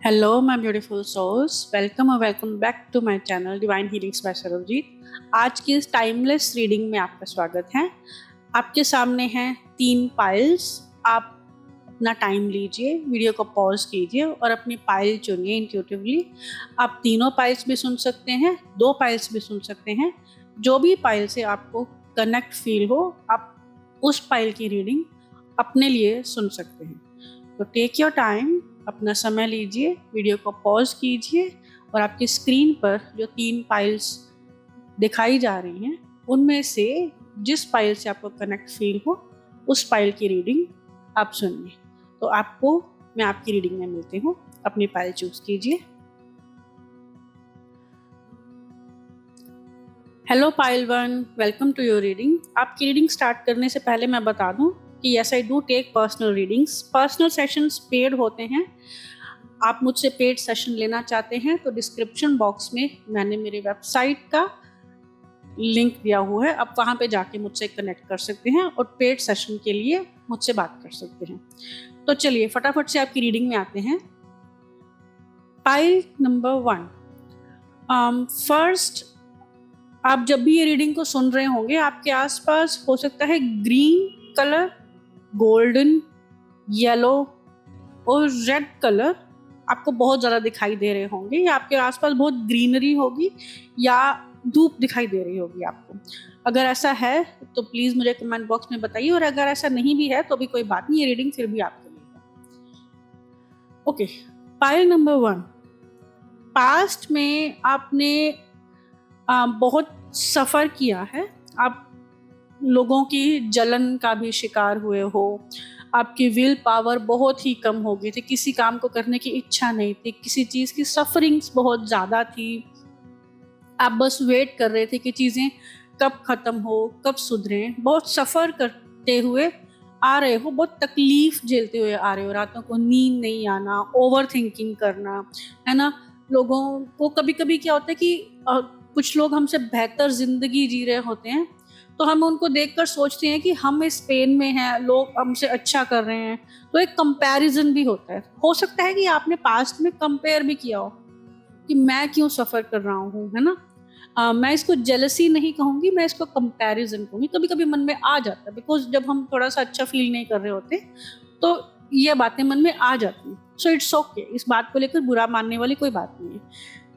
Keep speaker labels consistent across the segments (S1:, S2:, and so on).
S1: Hello, my beautiful souls. Welcome or welcome back to my channel Divine Healings by Sarabjit. आज की इस timeless reading में आपका स्वागत है। आपके सामने हैं 3 पाइल्स। आप अपना टाइम लीजिए, वीडियो को पॉज कीजिए और अपनी पाइल चुनिए इंट्यूटिवली। आप तीनों पाइल्स भी सुन सकते हैं, 2 पाइल्स भी सुन सकते हैं। जो भी पाइल से आपको कनेक्ट फील हो, आप उस पाइल की रीडिंग अपने लिए सुन सकते हैं। तो टेक योर टाइम, अपना समय लीजिए, वीडियो को पॉज कीजिए और आपकी स्क्रीन पर जो 3 पाइल्स दिखाई जा रही हैं उनमें से जिस पाइल से आपको कनेक्ट फील हो उस पाइल की रीडिंग आप सुनिए। तो आपको मैं आपकी रीडिंग में मिलती हूँ। अपनी पाइल चूज कीजिए। Hello pile 1, welcome to your reading. आपकी रीडिंग स्टार्ट करने से पहले मैं बता दूं कि yes I do take personal readings. Personal sessions paid होते हैं। आप मुझसे पेड सेशन लेना चाहते हैं तो डिस्क्रिप्शन बॉक्स में मैंने मेरे वेबसाइट का लिंक दिया हुआ है। आप वहाँ पे जाके मुझसे कनेक्ट कर सकते हैं और पेड सेशन के लिए मुझसे बात कर सकते हैं। तो चलिए फटाफट से आपकी रीडिंग में आते हैं। पाइल नंबर 1, फर्स्ट, आप जब भी ये रीडिंग को सुन रहे होंगे आपके आसपास हो सकता है ग्रीन कलर, गोल्डन, येलो और रेड कलर आपको बहुत ज़्यादा दिखाई दे रहे होंगे, या आपके आसपास बहुत ग्रीनरी होगी या धूप दिखाई दे रही होगी आपको। अगर ऐसा है तो प्लीज़ मुझे कमेंट बॉक्स में बताइए, और अगर ऐसा नहीं भी है तो भी कोई बात नहीं, ये रीडिंग फिर भी आपके लिए है। ओके, पाइल नंबर 1, पास्ट में आपने बहुत सफ़र किया है। आप लोगों की जलन का भी शिकार हुए हो। आपकी विल पावर बहुत ही कम हो गई थी, किसी काम को करने की इच्छा नहीं थी, किसी चीज़ की सफरिंग्स बहुत ज़्यादा थी। आप बस वेट कर रहे थे कि चीज़ें कब ख़त्म हो, कब सुधरें। बहुत सफ़र करते हुए आ रहे हो, बहुत तकलीफ़ झेलते हुए आ रहे हो। रातों को नींद नहीं आना, ओवर थिंकिंग करना, है ना। लोगों को कभी कभी क्या होता है कि कुछ लोग हमसे बेहतर ज़िंदगी जी रहे होते हैं तो हम उनको देखकर सोचते हैं कि हम इस पेन में हैं, लोग हमसे अच्छा कर रहे हैं। तो एक कंपैरिजन भी होता है। हो सकता है कि आपने पास्ट में कंपेयर भी किया हो कि मैं क्यों सफ़र कर रहा हूँ, है ना। मैं इसको जेलसी नहीं कहूँगी, मैं इसको कंपैरिजन कहूँगी। कभी कभी मन में आ जाता है, बिकॉज जब हम थोड़ा सा अच्छा फील नहीं कर रहे होते तो ये बातें मन में आ जाती हैं। सो इट्स ओके, इस बात को लेकर बुरा मानने वाली कोई बात नहीं है,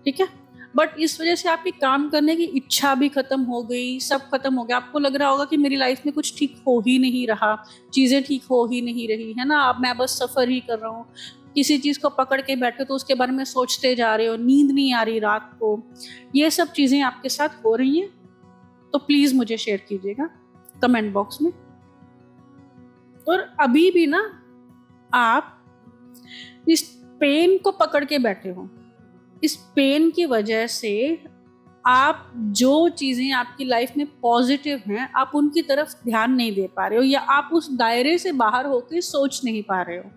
S1: ठीक है। बट इस वजह से आपकी काम करने की इच्छा भी खत्म हो गई, सब खत्म हो गया। आपको लग रहा होगा कि मेरी लाइफ में कुछ ठीक हो ही नहीं रहा, चीज़ें ठीक हो ही नहीं रही, है ना। अब मैं बस सफ़र ही कर रहा हूँ। किसी चीज़ को पकड़ के बैठे तो उसके बारे में सोचते जा रहे हो, नींद नहीं आ रही रात को। ये सब चीज़ें आपके साथ हो रही हैं तो प्लीज़ मुझे शेयर कीजिएगा कमेंट बॉक्स में। और अभी भी ना आप इस पेन को पकड़ के बैठे हो। इस पेन की वजह से आप जो चीज़ें आपकी लाइफ में पॉजिटिव हैं आप उनकी तरफ ध्यान नहीं दे पा रहे हो, या आप उस दायरे से बाहर होकर सोच नहीं पा रहे हो।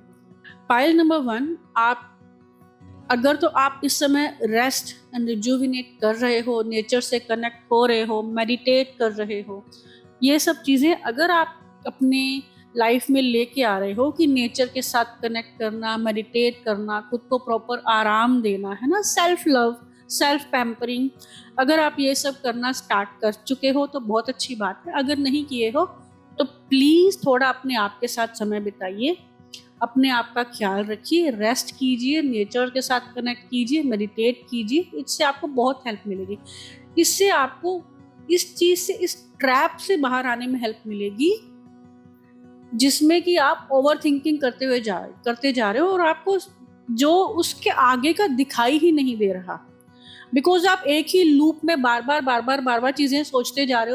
S1: पाइल नंबर 1, आप अगर तो आप इस समय रेस्ट एंड रिजुविनेट कर रहे हो, नेचर से कनेक्ट हो रहे हो, मेडिटेट कर रहे हो, ये सब चीज़ें अगर आप अपने लाइफ में लेके आ रहे हो कि नेचर के साथ कनेक्ट करना, मेडिटेट करना, खुद को प्रॉपर आराम देना, है ना, सेल्फ लव, सेल्फ पैम्परिंग, अगर आप ये सब करना स्टार्ट कर चुके हो तो बहुत अच्छी बात है। अगर नहीं किए हो तो प्लीज़ थोड़ा अपने आप के साथ समय बिताइए, अपने आप का ख्याल रखिए, रेस्ट कीजिए, नेचर के साथ कनेक्ट कीजिए, मेडिटेट कीजिए। इससे आपको बहुत हेल्प मिलेगी। इससे आपको इस चीज़ से, इस ट्रैप से बाहर आने में हेल्प मिलेगी जिसमें कि आप ओवर थिंकिंग करते जा रहे हो और आपको जो उसके आगे का दिखाई ही नहीं दे रहा। बिकॉज आप एक ही लूप में बार बार चीज़ें सोचते जा रहे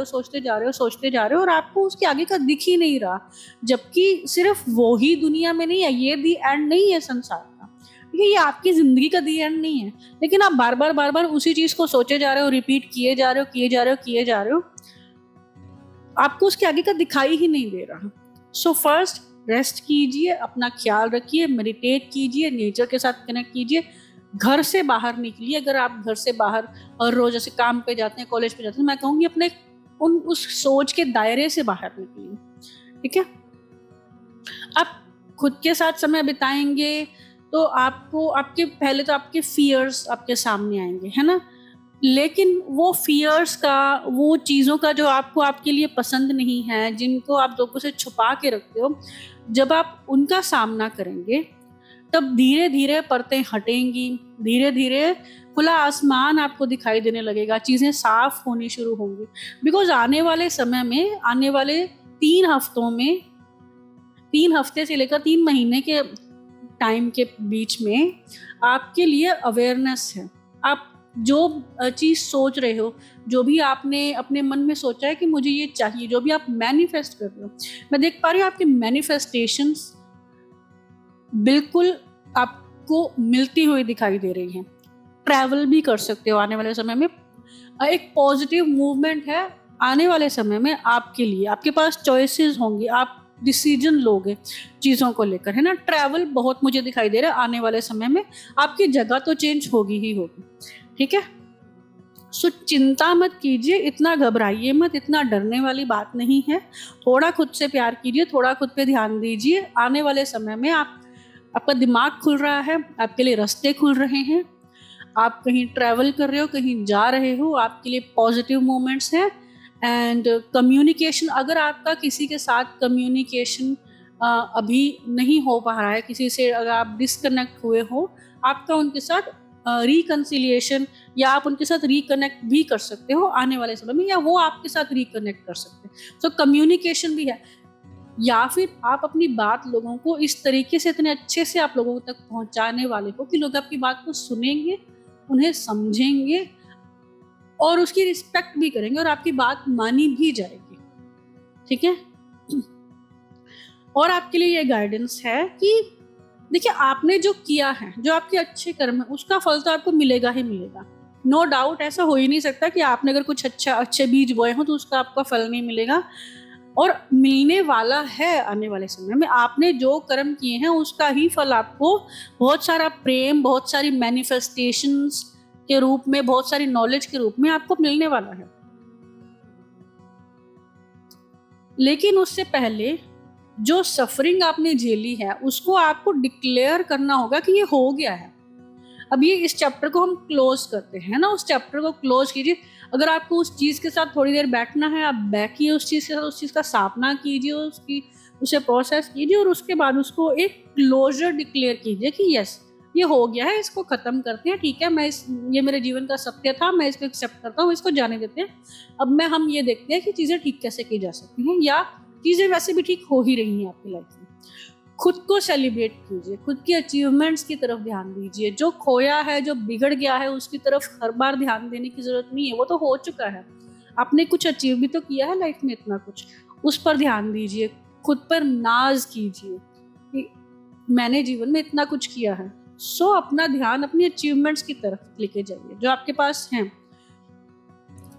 S1: हो और आपको उसके आगे का दिख ही नहीं रहा। जबकि सिर्फ वो ही दुनिया में नहीं है, ये दी एंड नहीं है संसार का, ठीक है। ये आपकी ज़िंदगी का दी एंड नहीं है, लेकिन आप बार बार उसी चीज़ को सोचे जा रहे हो, रिपीट किए जा रहे हो। आपको उसके आगे का दिखाई ही नहीं दे रहा। सो फर्स्ट रेस्ट कीजिए, अपना ख्याल रखिए, मेडिटेट कीजिए, नेचर के साथ कनेक्ट कीजिए, घर से बाहर निकलिए। अगर आप घर से बाहर और रोज जैसे काम पे जाते हैं, कॉलेज पे जाते हैं, मैं कहूँगी अपने उस सोच के दायरे से बाहर निकलिए, ठीक है। आप खुद के साथ समय बिताएंगे तो आपको आपके पहले तो आपके फियर्स आपके सामने आएंगे, है ना। लेकिन वो फियर्स का, वो चीज़ों का जो आपको आपके लिए पसंद नहीं है, जिनको आप लोगों से छुपा के रखते हो, जब आप उनका सामना करेंगे तब धीरे धीरे परतें हटेंगी, धीरे धीरे खुला आसमान आपको दिखाई देने लगेगा, चीज़ें साफ होनी शुरू होंगी। बिकॉज आने वाले समय में, आने वाले 3 हफ्तों में, 3 हफ्ते से लेकर 3 महीने के टाइम के बीच में आपके लिए अवेयरनेस है। आप जो चीज़ सोच रहे हो, जो भी आपने अपने मन में सोचा है कि मुझे ये चाहिए, जो भी आप मैनिफेस्ट कर रहे हो, मैं देख पा रही हूँ आपके मैनिफेस्टेशंस बिल्कुल आपको मिलती हुई दिखाई दे रही हैं। ट्रैवल भी कर सकते हो आने वाले समय में। एक पॉजिटिव मूवमेंट है आने वाले समय में आपके लिए। आपके पास चॉइसेस होंगी, आप डिसीजन लोगे चीज़ों को लेकर, है ना। ट्रैवल बहुत मुझे दिखाई दे रहा है आने वाले समय में। आपकी जगह तो चेंज होगी ही होगी, ठीक है। सो चिंता मत कीजिए, इतना घबराइए मत, इतना डरने वाली बात नहीं है। थोड़ा खुद से प्यार कीजिए, थोड़ा खुद पे ध्यान दीजिए। आने वाले समय में आपका दिमाग खुल रहा है, आपके लिए रास्ते खुल रहे हैं। आप कहीं ट्रैवल कर रहे हो, कहीं जा रहे हो, आपके लिए पॉजिटिव मोमेंट्स हैं। एंड कम्युनिकेशन, अगर आपका किसी के साथ कम्युनिकेशन अभी नहीं हो पा रहा है, किसी से अगर आप डिस्कनेक्ट हुए हो, आपका उनके साथ रिकन्सिलिएशन या आप उनके साथ रिकनेक्ट भी कर सकते हो आने वाले समय में, या वो आपके साथ रिकनेक्ट कर सकते हैं। सो कम्युनिकेशन भी है। या फिर आप अपनी बात लोगों को इस तरीके से, इतने अच्छे से आप लोगों तक पहुंचाने वाले हो कि लोग आपकी बात को सुनेंगे, उन्हें समझेंगे और उसकी रिस्पेक्ट भी करेंगे और आपकी बात मानी भी जाएगी, ठीक है। और आपके लिए ये गाइडेंस है कि देखिए, आपने जो किया है, जो आपके अच्छे कर्म है, उसका फल तो आपको मिलेगा ही मिलेगा। नो डाउट, ऐसा हो ही नहीं सकता कि आपने अगर कुछ अच्छे बीज बोए हो तो उसका आपका फल नहीं मिलेगा, और मिलने वाला है आने वाले समय में। आपने जो कर्म किए हैं उसका ही फल आपको बहुत सारा प्रेम, बहुत सारी मैनिफेस्टेशंस के रूप में, बहुत सारी नॉलेज के रूप में आपको मिलने वाला है। लेकिन उससे पहले जो सफरिंग आपने झेली है उसको आपको डिक्लेयर करना होगा कि ये हो गया है। अब ये इस चैप्टर को हम क्लोज करते हैं ना, उस चैप्टर को क्लोज कीजिए। अगर आपको उस चीज़ के साथ थोड़ी देर बैठना है, आप बैठिए उस चीज़ के साथ, उस चीज़ का सामना कीजिए, उसे प्रोसेस कीजिए और उसके बाद उसको एक क्लोजर डिक्लेयर कीजिए कि यस, ये हो गया है, इसको ख़त्म करते हैं, ठीक है। ये मेरे जीवन का सत्य था, मैं इसको एक्सेप्ट करता हूँ, इसको जाने देते हैं। अब हम ये देखते हैं कि चीज़ें ठीक कैसे की जा सकती हैं, या चीज़ें वैसे भी ठीक हो ही रही हैं आपकी लाइफ में। खुद को सेलिब्रेट कीजिए, खुद की अचीवमेंट्स की तरफ ध्यान दीजिए। जो खोया है, जो बिगड़ गया है, उसकी तरफ हर बार ध्यान देने की ज़रूरत नहीं है, वो तो हो चुका है। आपने कुछ अचीव भी तो किया है लाइफ में, इतना कुछ, उस पर ध्यान दीजिए। खुद पर नाज कीजिए कि मैंने जीवन में इतना कुछ किया है। सो अपना ध्यान अपनी अचीवमेंट्स की तरफ लेके जाइए जो आपके पास हैं।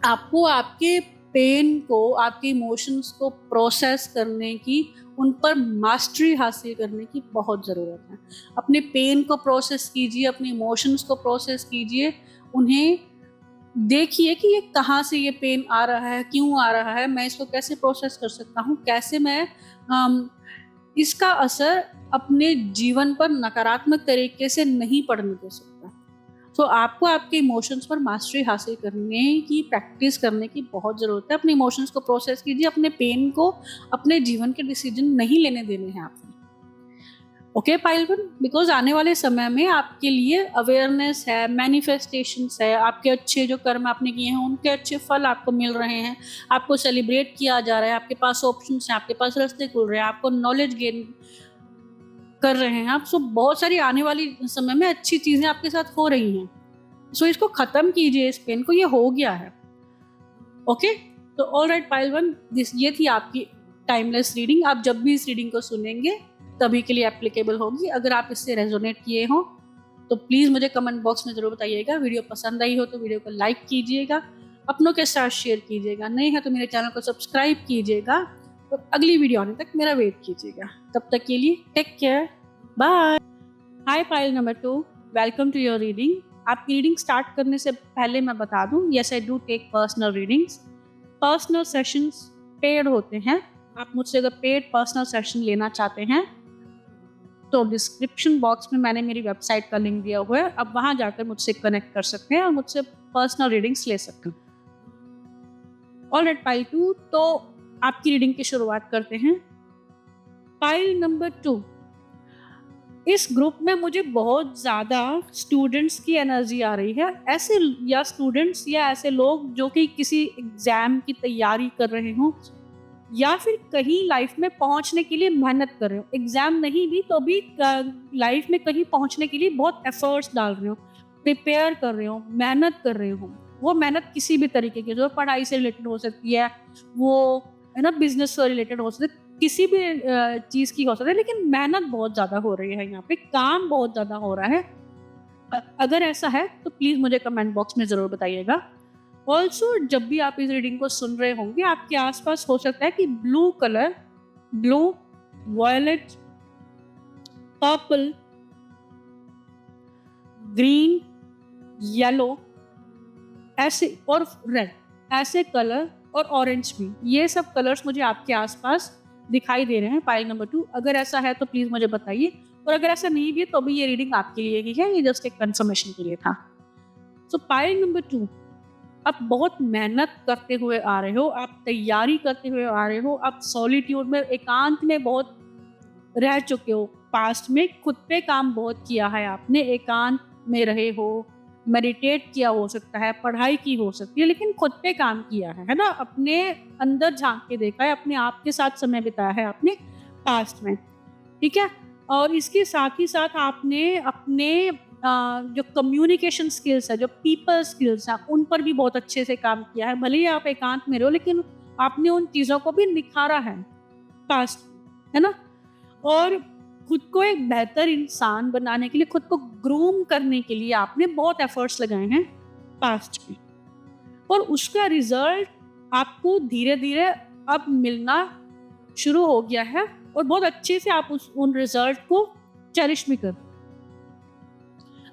S1: आपको आपके पेन को, आपके इमोशंस को प्रोसेस करने की, उन पर मास्टरी हासिल करने की बहुत ज़रूरत है। अपने पेन को प्रोसेस कीजिए, अपने इमोशंस को प्रोसेस कीजिए, उन्हें देखिए कि ये कहाँ से ये पेन आ रहा है, क्यों आ रहा है, मैं इसको कैसे प्रोसेस कर सकता हूँ, कैसे मैं इसका असर अपने जीवन पर नकारात्मक तरीके से नहीं पड़ने दे सकता। तो आपको आपके इमोशंस पर मास्टरी हासिल करने की, प्रैक्टिस करने की बहुत ज़रूरत है। अपने इमोशंस को प्रोसेस कीजिए, अपने पेन को, अपने जीवन के डिसीजन नहीं लेने देने हैं आपने। ओके पाइल वन, बिकॉज आने वाले समय में आपके लिए अवेयरनेस है, मैनिफेस्टेशंस है, आपके अच्छे जो कर्म आपने किए हैं उनके अच्छे फल आपको मिल रहे हैं, आपको सेलिब्रेट किया जा रहा है, आपके पास ऑप्शंस हैं, आपके पास रास्ते खुल रहे हैं, आपको नॉलेज गेन कर रहे हैं आप। सो बहुत सारी आने वाली समय में अच्छी चीज़ें आपके साथ हो रही हैं। सो इसको ख़त्म कीजिए, इस पेन को, ये हो गया है। ओके, तो ऑल राइट पाइल वन, ये थी आपकी टाइमलेस रीडिंग। आप जब भी इस रीडिंग को सुनेंगे तभी के लिए एप्लीकेबल होगी। अगर आप इससे रेजोनेट किए हो तो प्लीज़ मुझे कमेंट बॉक्स में ज़रूर बताइएगा। वीडियो पसंद आई हो तो वीडियो को लाइक कीजिएगा, अपनों के साथ शेयर कीजिएगा, नए हैं तो मेरे चैनल को सब्सक्राइब कीजिएगा और अगली वीडियो आने तक मेरा वेट कीजिएगा। तब तक के लिए take care, bye. Hi pile number 2, welcome to your reading. आपकी रीडिंग स्टार्ट करने से पहले मैं बता दूं, yes I do take personal readings. Personal sessions paid होते हैं। आप मुझसे अगर पेड पर्सनल सेशन लेना चाहते हैं तो डिस्क्रिप्शन बॉक्स में मैंने मेरी वेबसाइट का लिंक दिया हुआ है, अब वहाँ जाकर मुझसे कनेक्ट कर सकते हैं और मुझसे पर्सनल रीडिंग्स ले सकते हैं। ऑलराइट, पाइल 2, तो आपकी रीडिंग की शुरुआत करते हैं। पाइल नंबर 2, इस ग्रुप में मुझे बहुत ज़्यादा स्टूडेंट्स की एनर्जी आ रही है, ऐसे या स्टूडेंट्स या ऐसे लोग जो कि किसी एग्ज़ाम की तैयारी कर रहे हों या फिर कहीं लाइफ में पहुंचने के लिए मेहनत कर रहे हो। एग्ज़ाम नहीं भी तो भी लाइफ में कहीं पहुंचने के लिए बहुत एफर्ट्स डाल रहे हो, प्रिपेयर कर रहे हो, मेहनत कर रहे हो। वो मेहनत किसी भी तरीके की, जो पढ़ाई से रिलेटेड हो सकती है, वो है ना बिजनेस से रिलेटेड हो सकती है, किसी भी चीज़ की हो सकती है, लेकिन मेहनत बहुत ज़्यादा हो रही है, यहाँ पे काम बहुत ज़्यादा हो रहा है। अगर ऐसा है तो प्लीज़ मुझे कमेंट बॉक्स में ज़रूर बताइएगा। ऑल्सो जब भी आप इस रीडिंग को सुन रहे होंगे, आपके आसपास हो सकता है कि blue colour, blue, violet, purple, green, yellow ऐसे और रेड, ऐसे कलर और ऑरेंज भी, ये सब कलर्स मुझे आपके आसपास दिखाई दे रहे हैं पाइल नंबर 2। अगर ऐसा है तो प्लीज़ मुझे बताइए, और अगर ऐसा नहीं भी है तो भी ये रीडिंग आपके लिए ही है, ये जस्ट एक कंफर्मेशन के लिए था। सो पाइल नंबर 2, आप बहुत मेहनत करते हुए आ रहे हो, आप तैयारी करते हुए आ रहे हो, आप सॉलिट्यूड में, एकांत में बहुत रह चुके हो। पास्ट में खुद पे काम बहुत किया है आपने, एकांत में रहे हो, मेडिटेट किया हो सकता है, पढ़ाई की हो सकती है, लेकिन खुद पे काम किया है ना, अपने अंदर झांक के देखा है, अपने आप के साथ समय बिताया है आपने पास्ट में, ठीक है। और इसके साथ ही साथ आपने अपने जो कम्युनिकेशन स्किल्स है, जो पीपल स्किल्स हैं, उन पर भी बहुत अच्छे से काम किया है। भले ही आप एकांत में रहो, लेकिन आपने उन चीज़ों को भी निखारा है पास्ट, है ना। और खुद को एक बेहतर इंसान बनाने के लिए, खुद को ग्रूम करने के लिए आपने बहुत एफर्ट्स लगाए हैं पास्ट में, और उसका रिजल्ट आपको धीरे धीरे अब मिलना शुरू हो गया है, और बहुत अच्छे से आप उन रिजल्ट को चेरिश भी कर।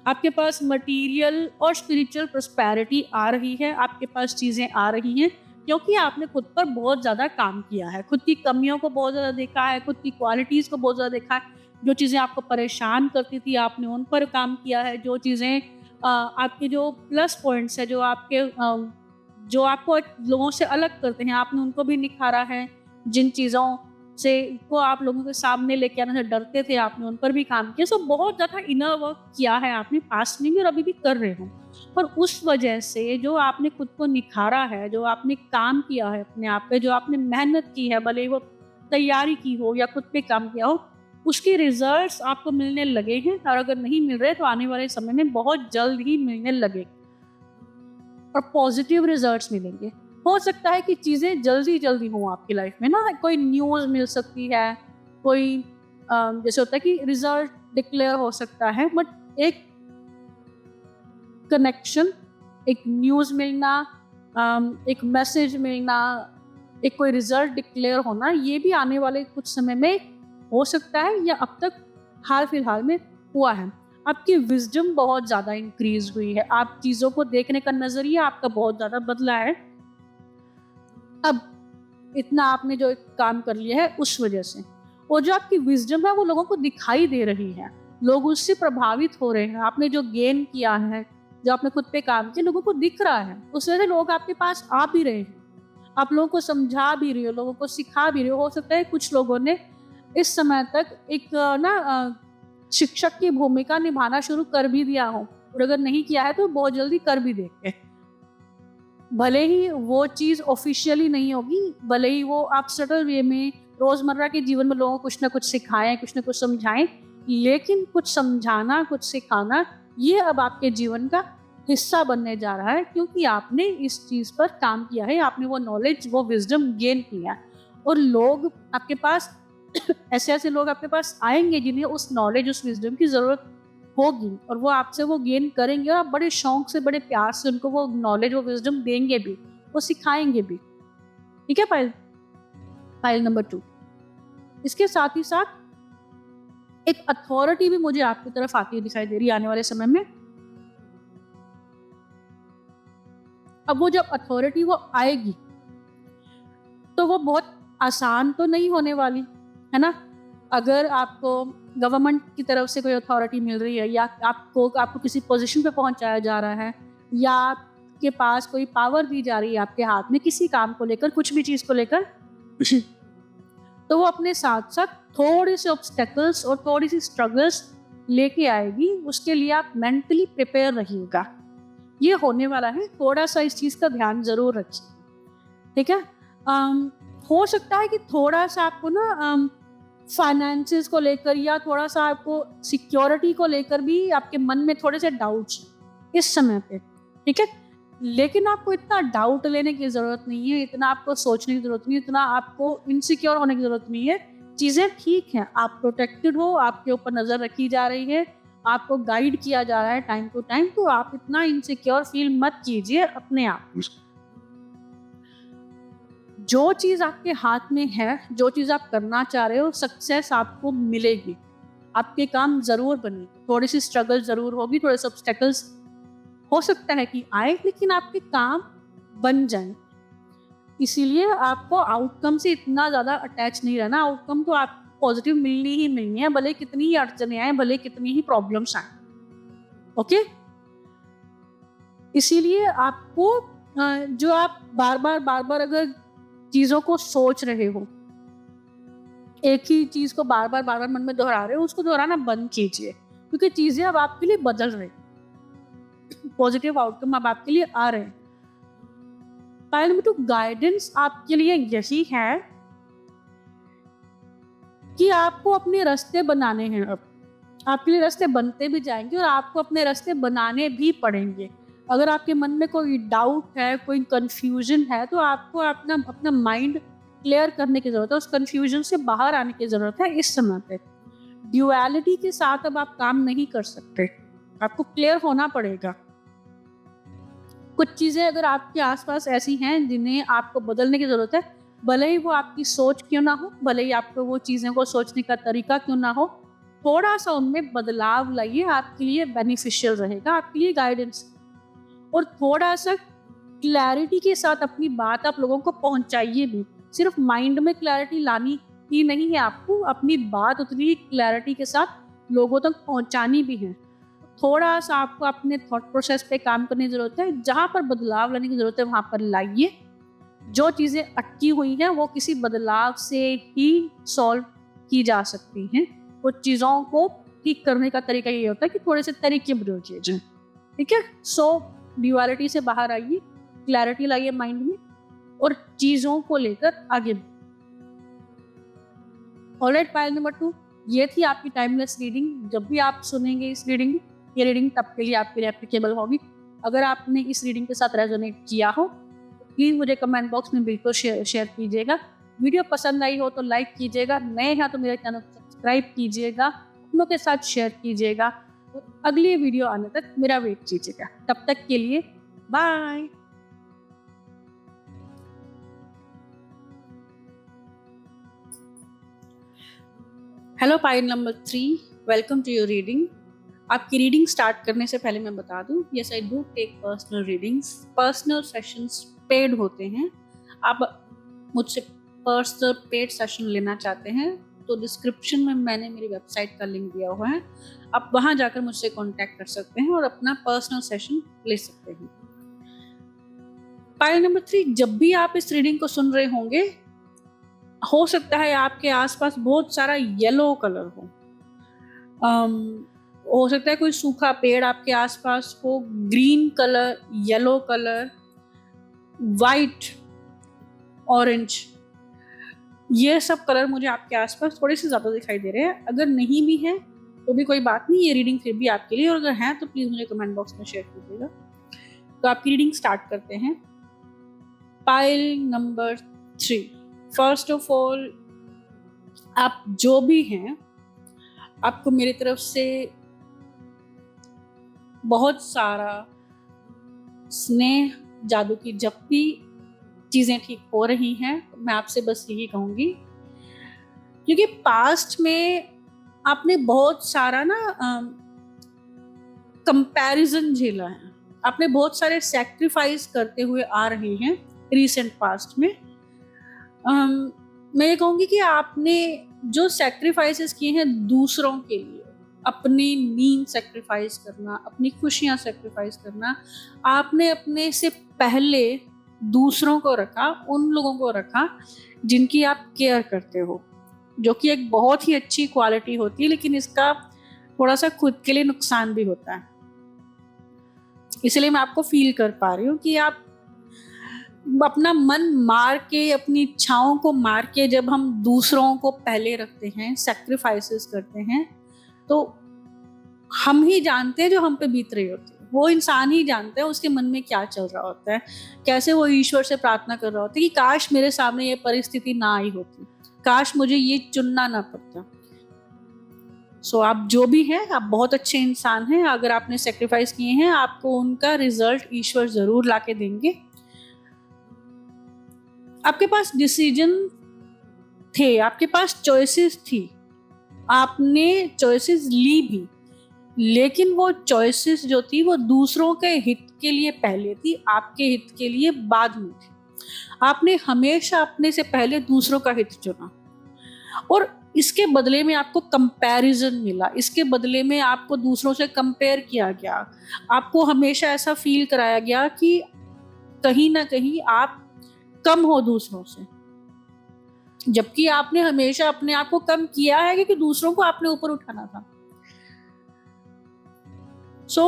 S1: आपके पास मटेरियल और स्पिरिचुअल प्रॉस्पेरिटी आ रही है, आपके पास चीज़ें आ रही हैं, क्योंकि आपने खुद पर बहुत ज़्यादा काम किया है, खुद की कमियों को बहुत ज़्यादा देखा है, खुद की क्वालिटीज़ को बहुत ज़्यादा देखा है। जो चीज़ें आपको परेशान करती थी, आपने उन पर काम किया है। जो चीज़ें आपके जो प्लस पॉइंट्स है, जो आपको लोगों से अलग करते हैं, आपने उनको भी निखारा है। जिन चीज़ों से को आप लोगों के सामने लेके आने से डरते थे, आपने उन पर भी काम किया। सो बहुत ज़्यादा इनर वर्क किया है आपने पास्ट में भी, और अभी भी कर रहे हो। और उस वजह से जो आपने खुद को निखारा है, जो आपने काम किया है अपने आप पे, जो आपने मेहनत की है, भले ही वो तैयारी की हो या खुद पे काम किया हो, उसके रिजल्ट्स आपको मिलने लगे हैं। और अगर नहीं मिल रहे तो आने वाले समय में बहुत जल्द ही मिलने लगे, और पॉजिटिव रिजल्ट्स मिलेंगे। हो सकता है कि चीज़ें जल्दी हो आपकी लाइफ में ना, कोई न्यूज़ मिल सकती है, कोई जैसे होता है कि रिजल्ट डिक्लेयर हो सकता है, बट एक कनेक्शन, एक न्यूज़ मिलना, एक मैसेज मिलना, एक कोई रिजल्ट डिक्लेयर होना, ये भी आने वाले कुछ समय में हो सकता है, या अब तक हाल फिलहाल में हुआ है। आपकी विजडम बहुत ज़्यादा इंक्रीज हुई है, आप चीज़ों को देखने का नज़रिया आपका बहुत ज़्यादा बदला है। अब इतना आपने जो एक काम कर लिया है उस वजह से, और जो आपकी विजडम है वो लोगों को दिखाई दे रही है, लोग उससे प्रभावित हो रहे हैं। आपने जो गेन किया है, जो आपने खुद पे काम किया, लोगों को दिख रहा है, उस वजह से लोग आपके पास आ भी रहे हैं, आप लोगों को समझा भी रहे हो, लोगों को सिखा भी रहे हो सकता है कुछ लोगों ने इस समय तक एक शिक्षक की भूमिका निभाना शुरू कर भी दिया हो, और अगर नहीं किया है तो बहुत जल्दी कर भी देंगे। भले ही वो चीज़ ऑफिशियली नहीं होगी, भले ही वो आप सटल वे में रोज़मर्रा के जीवन में लोगों को कुछ ना कुछ सिखाएं, कुछ ना कुछ समझाएं, लेकिन कुछ समझाना, कुछ सिखाना, ये अब आपके जीवन का हिस्सा बनने जा रहा है, क्योंकि आपने इस चीज़ पर काम किया है, आपने वो नॉलेज, वो विजडम गेन किया है। और लोग आपके पास ऐसे लोग आपके पास आएंगे जिन्हें उस नॉलेज, उस विजडम की ज़रूरत होगी, और वो आपसे वो गेन करेंगे, और आप बड़े शौक से, बड़े प्यार से उनको वो नॉलेज, वो विजडम देंगे भी, वो सिखाएंगे भी। ठीक है, फाइल नंबर 2। इसके साथ ही साथ एक अथॉरिटी भी मुझे आपकी तरफ आती हुई दिखाई दे रही है आने वाले समय में। अब वो जब अथॉरिटी वो आएगी तो वो बहुत आसान तो नहीं होने वाली, है ना। अगर आपको गवर्नमेंट की तरफ से कोई अथॉरिटी मिल रही है या आपको किसी पोजीशन पे पहुंचाया जा रहा है या आपके पास कोई पावर दी जा रही है आपके हाथ में किसी काम को लेकर, कुछ भी चीज़ को लेकर, तो वो अपने साथ साथ थोड़े से ऑब्स्टेकल्स और थोड़ी सी स्ट्रगल्स लेके आएगी। उसके लिए आप मेंटली प्रिपेयर रहिएगा। ये होने वाला है, थोड़ा सा इस चीज़ का ध्यान ज़रूर रखिए, ठीक है। हो सकता है कि थोड़ा सा आपको ना फाइनेंसेस को लेकर या थोड़ा सा आपको सिक्योरिटी को लेकर भी आपके मन में थोड़े से डाउट्स इस समय पे, ठीक है। लेकिन आपको इतना डाउट लेने की ज़रूरत नहीं है, इतना आपको सोचने की ज़रूरत नहीं है, इतना आपको इनसिक्योर होने की ज़रूरत नहीं है। चीज़ें ठीक हैं, आप प्रोटेक्टेड हो, आपके ऊपर नज़र रखी जा रही है, आपको गाइड किया जा रहा है टाइम टू टाइम, तो आप इतना इनसिक्योर फील मत कीजिए अपने आप। जो चीज़ आपके हाथ में है, जो चीज़ आप करना चाह रहे हो, सक्सेस आपको मिलेगी, आपके काम ज़रूर बनेंगे। थोड़ी सी स्ट्रगल ज़रूर होगी, थोड़े से ऑब्स्टेकल्स हो सकता है कि आए, लेकिन आपके काम बन जाएं। इसीलिए आपको आउटकम से इतना ज़्यादा अटैच नहीं रहना। आउटकम तो आपको पॉजिटिव मिलनी ही मिलनी है, भले कितनी ही अड़चने आए, भले कितनी ही प्रॉब्लम्स आए, ओके। इसीलिए आपको जो आप बार बार अगर चीज़ों को सोच रहे हो, एक ही चीज़ को बार बार मन में दोहरा रहे हो, उसको दोहराना बंद कीजिए, क्योंकि चीज़ें अब आपके लिए बदल रही, पॉजिटिव आउटकम अब आपके लिए आ रहे हैं। पायल नंबर 2, गाइडेंस आपके लिए यही है कि आपको अपने रास्ते बनाने हैं। अब आपके लिए रास्ते बनते भी जाएंगे और आपको अपने रास्ते बनाने भी पड़ेंगे। अगर आपके मन में कोई डाउट है, कोई कंफ्यूजन है, तो आपको अपना माइंड क्लियर करने की ज़रूरत है, उस कंफ्यूजन से बाहर आने की ज़रूरत है। इस समय पे ड्यूअलिटी के साथ अब आप काम नहीं कर सकते, आपको क्लियर होना पड़ेगा। कुछ चीज़ें अगर आपके आसपास ऐसी हैं जिन्हें आपको बदलने की ज़रूरत है, भले ही वो आपकी सोच क्यों ना हो, भले ही आपको वो चीज़ें को सोचने का तरीका क्यों ना हो, थोड़ा सा उनमें बदलाव लाइए, आपके लिए बेनिफिशियल रहेगा, आपके लिए गाइडेंस। और थोड़ा सा क्लैरिटी के साथ अपनी बात आप लोगों को पहुंचाइए भी। सिर्फ माइंड में क्लैरिटी लानी ही नहीं है, आपको अपनी बात उतनी क्लैरिटी के साथ लोगों तक पहुंचानी भी है। थोड़ा सा आपको अपने थॉट प्रोसेस पे काम करने की ज़रूरत है, जहाँ पर बदलाव लाने की ज़रूरत है वहाँ पर लाइए। जो चीज़ें अटकी हुई हैं वो किसी बदलाव से ही सॉल्व की जा सकती हैं। कुछ चीज़ों को ठीक करने का तरीका ये होता है कि थोड़े से तरीके बदल किए जाएँ, ठीक है। सो ड्यूअलिटी से बाहर आइए, क्लैरिटी लाइए माइंड में और चीज़ों को लेकर आगे। ऑलराइट, पायल नंबर 2, ये थी आपकी टाइमलेस रीडिंग। जब भी आप सुनेंगे इस रीडिंग, ये रीडिंग तब के लिए आपके लिए एप्लीकेबल होगी। अगर आपने इस रीडिंग के साथ रेजोनेट किया हो तो प्लीज़ मुझे कमेंट बॉक्स में बिल्कुल शेयर कीजिएगा। वीडियो पसंद आई हो तो लाइक कीजिएगा, नए हैं तो मेरे चैनल को सब्सक्राइब कीजिएगा, अपनों के साथ शेयर कीजिएगा। तो अगली वीडियो आने तक मेरा वेट कीजिएगा। तब तक के लिए bye. Hello pile number 3, welcome to your reading. आपकी रीडिंग स्टार्ट करने से पहले मैं बता दूं, yes I do take personal readings. Personal sessions paid होते हैं। आप मुझसे पर्सनल पेड सेशन लेना चाहते हैं तो डिस्क्रिप्शन में मैंने मेरी वेबसाइट का लिंक दिया हुआ है, आप वहां जाकर मुझसे कांटेक्ट कर सकते हैं और अपना पर्सनल सेशन ले सकते हैं। पाइल नंबर 3, जब भी आप इस रीडिंग को सुन रहे होंगे, हो सकता है आपके आसपास बहुत सारा येलो कलर हो सकता है कोई सूखा पेड़ आपके आसपास हो, green colour, yellow colour, white, orange, ये सब कलर मुझे आपके आसपास थोड़े से ज़्यादा दिखाई दे रहे हैं। अगर नहीं भी है तो भी कोई बात नहीं, ये रीडिंग फिर भी आपके लिए, और अगर है तो प्लीज़ मुझे कमेंट बॉक्स में शेयर कीजिएगा। तो आपकी रीडिंग स्टार्ट करते हैं। Pile number 3, first of all, आप जो भी हैं, आपको मेरी तरफ से बहुत सारा स्नेह, जादू की जब भी चीज़ें ठीक हो रही हैं, मैं आपसे बस यही कहूँगी, क्योंकि पास्ट में आपने बहुत सारा ना कंपैरिजन झेला है, आपने बहुत सारे सैक्रिफाइस करते हुए आ रहे हैं रिसेंट पास्ट में। मैं ये कहूँगी कि आपने जो सेक्रीफाइसेस किए हैं दूसरों के लिए, अपनी नींद सेक्रीफाइस करना, अपनी खुशियां सेक्रीफाइस करना, आपने अपने से पहले दूसरों को रखा, उन लोगों को रखा जिनकी आप केयर करते हो, जो कि एक बहुत ही अच्छी क्वालिटी होती है, लेकिन इसका थोड़ा सा खुद के लिए नुकसान भी होता है। इसलिए मैं आपको फील कर पा रही हूँ कि आप अपना मन मार के, अपनी इच्छाओं को मार के जब हम दूसरों को पहले रखते हैं, सेक्रीफाइसेस करते हैं, तो हम ही जानते हैं जो हम पे बीत रही होती है। वो इंसान ही जानता है उसके मन में क्या चल रहा होता है, कैसे वो ईश्वर से प्रार्थना कर रहा होता है कि काश मेरे सामने ये परिस्थिति ना आई होती, काश मुझे ये चुनना ना पड़ता। सो आप जो भी हैं, आप बहुत अच्छे इंसान हैं। अगर आपने सेक्रीफाइस किए हैं, आपको उनका रिजल्ट ईश्वर जरूर लाके देंगे। आपके पास डिसीजन थे, आपके पास चॉइसेस थी, आपने चॉइसेस ली भी, लेकिन वो चॉइसेस जो थी वो दूसरों के हित के लिए पहले थी, आपके हित के लिए बाद में थी। आपने हमेशा अपने से पहले दूसरों का हित चुना, और इसके बदले में आपको कंपैरिजन मिला, इसके बदले में आपको दूसरों से कंपेयर किया गया, आपको हमेशा ऐसा फील कराया गया कि कहीं ना कहीं आप कम हो दूसरों से, जबकि आपने हमेशा अपने आप को कम किया है क्योंकि दूसरों को आपने ऊपर उठाना था। सो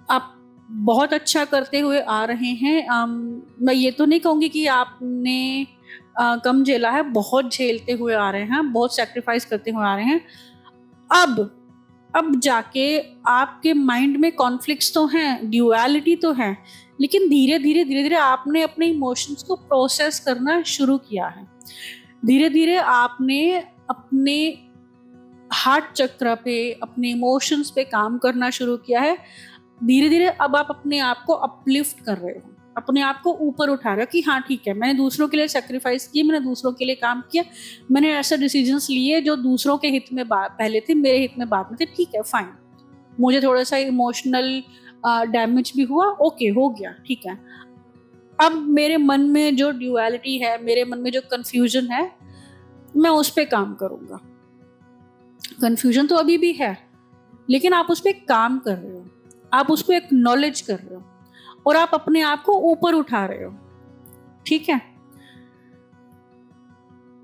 S1: आप बहुत अच्छा करते हुए आ रहे हैं। मैं ये तो नहीं कहूंगी कि आपने कम झेला है, बहुत झेलते हुए आ रहे हैं, बहुत सेक्रीफाइस करते हुए आ रहे हैं। अब जाके आपके माइंड में कॉन्फ्लिक्ट्स तो हैं, ड्यूअलिटी तो है, लेकिन धीरे धीरे आपने अपने इमोशंस को प्रोसेस करना शुरू किया है। धीरे धीरे आपने अपने हार्ट चक्र पे, अपने इमोशंस पे काम करना शुरू किया है। धीरे धीरे अब आप अपने आप को अपलिफ्ट कर रहे हो, अपने आप को ऊपर उठा रहे हो कि हाँ ठीक है, मैंने दूसरों के लिए सेक्रीफाइस किया, मैंने दूसरों के लिए काम किया, मैंने ऐसे डिसीजंस लिए जो दूसरों के हित में पहले थे, मेरे हित में बाद में थे। ठीक है, फाइन, मुझे थोड़ा सा इमोशनल डैमेज भी हुआ, ओके, हो गया, ठीक है। अब मेरे मन में जो ड्यूअलिटी है, मेरे मन में जो कंफ्यूजन है, मैं उस पर काम करूंगा। कंफ्यूजन तो अभी भी है, लेकिन आप उस पर काम कर रहे हो, आप उसको एक्नॉलेज कर रहे हो, और आप अपने आप को ऊपर उठा रहे हो। ठीक है,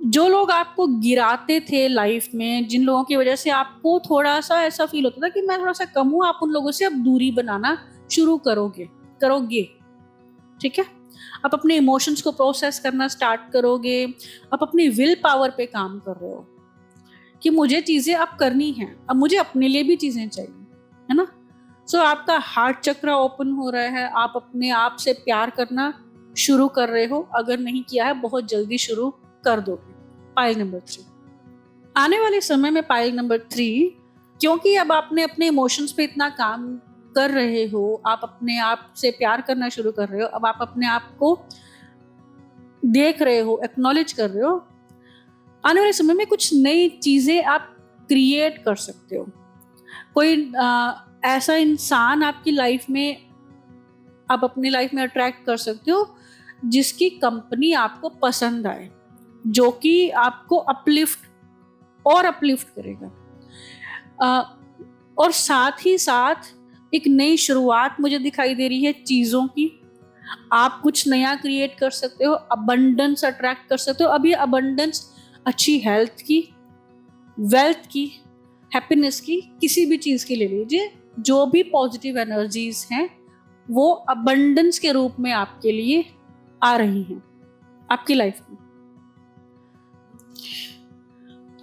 S1: जो लोग आपको गिराते थे लाइफ में, जिन लोगों की वजह से आपको थोड़ा सा ऐसा फील होता था कि मैं थोड़ा सा कम हूं, आप उन लोगों से अब दूरी बनाना शुरू करोगे। ठीक है, आप अपने इमोशंस को प्रोसेस करना स्टार्ट करोगे, आप अपनी विल पावर पे काम कर रहे हो कि मुझे चीजें अब करनी है, अब मुझे अपने लिए भी चीजें चाहिए, है ना। सो आपका हार्ट चक्र ओपन हो रहा है, आप अपने आप से प्यार करना शुरू कर रहे हो। अगर नहीं किया है, बहुत जल्दी शुरू कर दोगे। पाइल नंबर 3, आने वाले समय में पाइल नंबर 3, क्योंकि अब आपने अपने इमोशंस पे इतना काम कर रहे हो, आप अपने आप से प्यार करना शुरू कर रहे हो, अब आप अपने आप को देख रहे हो, एक्नॉलेज कर रहे हो, आने वाले समय में कुछ नई चीजें आप क्रिएट कर सकते हो। कोई ऐसा इंसान आपकी लाइफ में, आप अपनी लाइफ में अट्रैक्ट कर सकते हो जिसकी कंपनी आपको पसंद आए, जो कि आपको अपलिफ्ट करेगा, और साथ ही साथ एक नई शुरुआत मुझे दिखाई दे रही है चीज़ों की। आप कुछ नया क्रिएट कर सकते हो, अबंडेंस अट्रैक्ट कर सकते हो। अब ये अबंडेंस अच्छी हेल्थ की, वेल्थ की, हैप्पीनेस की, किसी भी चीज़ की ले लीजिए, जो भी पॉजिटिव एनर्जीज हैं वो अबंडेंस के रूप में आपके लिए आ रही हैं आपकी लाइफ में।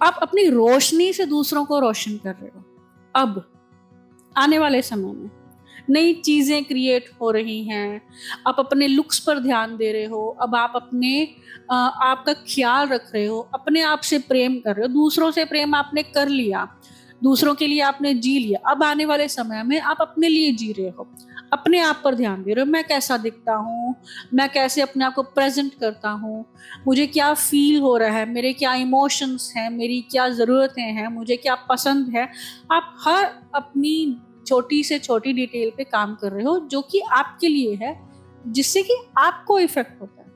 S1: आप अपनी रोशनी से दूसरों को रोशन कर रहे हो। अब आने वाले समय में नई चीजें क्रिएट हो रही हैं, आप अपने लुक्स पर ध्यान दे रहे हो, अब आप अपने आपका ख्याल रख रहे हो, अपने आप से प्रेम कर रहे हो। दूसरों से प्रेम आपने कर लिया, दूसरों के लिए आपने जी लिया, अब आने वाले समय में आप अपने लिए जी रहे हो, अपने आप पर ध्यान दे रहे हो। मैं कैसा दिखता हूँ, मैं कैसे अपने आप को प्रेजेंट करता हूँ, मुझे क्या फील हो रहा है, मेरे क्या इमोशंस हैं, मेरी क्या ज़रूरतें हैं, मुझे क्या पसंद है। आप हर अपनी छोटी से छोटी डिटेल पे काम कर रहे हो जो कि आपके लिए है, जिससे कि आपको इफेक्ट होता है।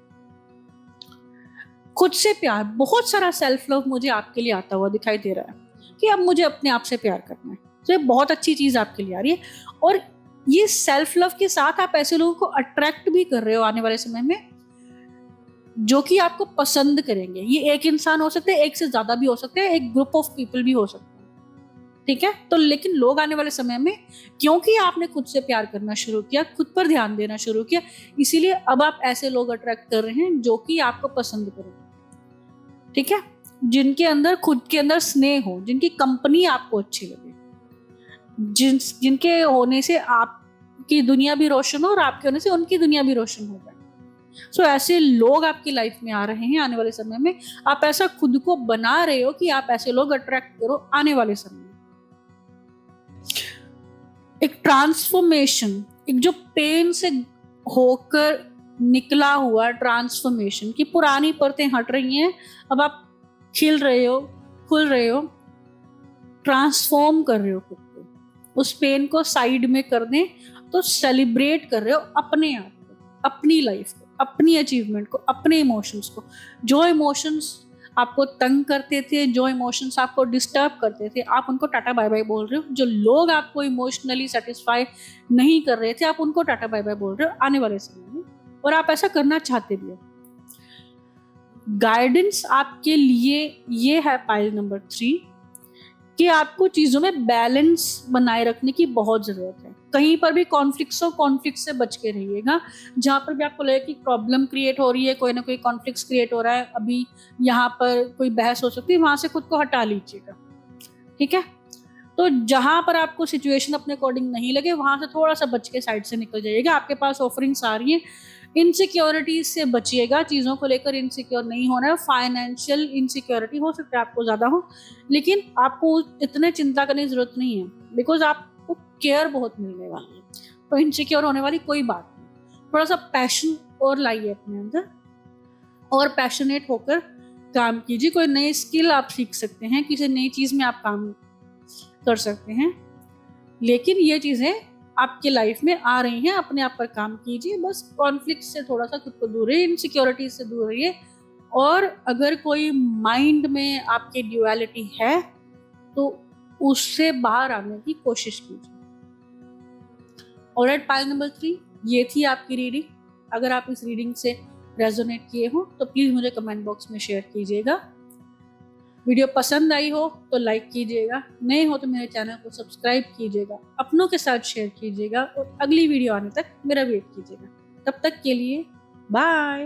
S1: खुद से प्यार, बहुत सारा सेल्फ लव मुझे आपके लिए आता हुआ दिखाई दे रहा है कि अब मुझे अपने आप से प्यार करना है। तो ये बहुत अच्छी चीज आपके लिए आ रही है। और ये सेल्फ लव के साथ आप ऐसे लोगों को अट्रैक्ट भी कर रहे हो आने वाले समय में जो कि आपको पसंद करेंगे। ये एक इंसान हो सकता है, एक से ज्यादा भी हो सकते हैं, एक ग्रुप ऑफ पीपल भी हो सकते हैं, ठीक है। तो लेकिन लोग आने वाले समय में, क्योंकि आपने खुद से प्यार करना शुरू किया, खुद पर ध्यान देना शुरू किया, इसीलिए अब आप ऐसे लोग अट्रैक्ट कर रहे हैं जो कि आपको पसंद करेंगे, ठीक है। जिनके अंदर खुद के अंदर स्नेह हो, जिनकी कंपनी आपको अच्छी लगे, जिनके होने से आपकी दुनिया भी रोशन हो और आपके होने से उनकी दुनिया भी रोशन हो जाए। सो ऐसे लोग आपकी लाइफ में आ रहे हैं आने वाले समय में। आप ऐसा खुद को बना रहे हो कि आप ऐसे लोग अट्रैक्ट करो आने वाले समय में। एक ट्रांसफॉर्मेशन, एक जो पेन से होकर निकला हुआ ट्रांसफॉर्मेशन की पुरानी परतें हट रही हैं, अब आप खिल रहे हो, खुल रहे हो, ट्रांसफॉर्म कर रहे हो खुद को, उस पेन को साइड में कर दें तो सेलिब्रेट कर रहे हो अपने आप को, अपनी लाइफ को, अपनी अचीवमेंट को, अपने इमोशंस को। जो इमोशंस आपको तंग करते थे, जो इमोशंस आपको डिस्टर्ब करते थे, आप उनको टाटा बाय बाय बोल रहे हो। जो लोग आपको इमोशनली सेटिस्फाई नहीं कर रहे थे, आप उनको टाटा बाय बाय बोल रहे हो आने वाले समय में, और आप ऐसा करना चाहते भी हो। गाइडेंस आपके लिए ये है पाइल नंबर 3 कि आपको चीजों में बैलेंस बनाए रखने की बहुत जरूरत है। कहीं पर भी कॉन्फ्लिक्ट से बच के रहिएगा। जहां पर भी आपको लगे कि प्रॉब्लम क्रिएट हो रही है, कोई ना कोई कॉन्फ्लिक्ट क्रिएट हो रहा है, अभी यहाँ पर कोई बहस हो सकती है, वहां से खुद को हटा लीजिएगा, ठीक है। तो जहां पर आपको सिचुएशन अपने अकॉर्डिंग नहीं लगे, वहां से थोड़ा सा बच के साइड से निकल जाइएगा। आपके पास ऑफरिंग्स आ रही हैं, इनसिक्योरिटीज से बचिएगा, चीज़ों को लेकर इनसिक्योर नहीं होना है। फाइनेंशियल इनसिक्योरिटी हो सकता है आपको ज़्यादा हो, लेकिन आपको इतने चिंता करने की जरूरत नहीं है, बिकॉज आपको केयर बहुत मिलने वाली है, तो इनसिक्योर होने वाली कोई बात नहीं। थोड़ा सा पैशन और लाइए अपने अंदर, और पैशनेट होकर काम कीजिए। कोई नई स्किल आप सीख सकते हैं, किसी नई चीज़ में आप काम कर सकते हैं, लेकिन ये चीज़ें आपके लाइफ में आ रही हैं, अपने आप पर काम कीजिए। बस कॉन्फ्लिक्ट से थोड़ा सा खुद को दूर रहिए, इनसिक्योरिटी से दूर रहिए, और अगर कोई माइंड में आपके ड्यूअलिटी है तो उससे बाहर आने की कोशिश कीजिए। ऑलराइट, पाइल नंबर 3 ये थी आपकी रीडिंग। अगर आप इस रीडिंग से रेजोनेट किए हो तो प्लीज़ मुझे कमेंट बॉक्स में शेयर कीजिएगा। वीडियो पसंद आई हो तो लाइक कीजिएगा, नए हो तो मेरे चैनल को सब्सक्राइब कीजिएगा, अपनों के साथ शेयर कीजिएगा, और अगली वीडियो आने तक मेरा वेट कीजिएगा। तब तक के लिए बाय।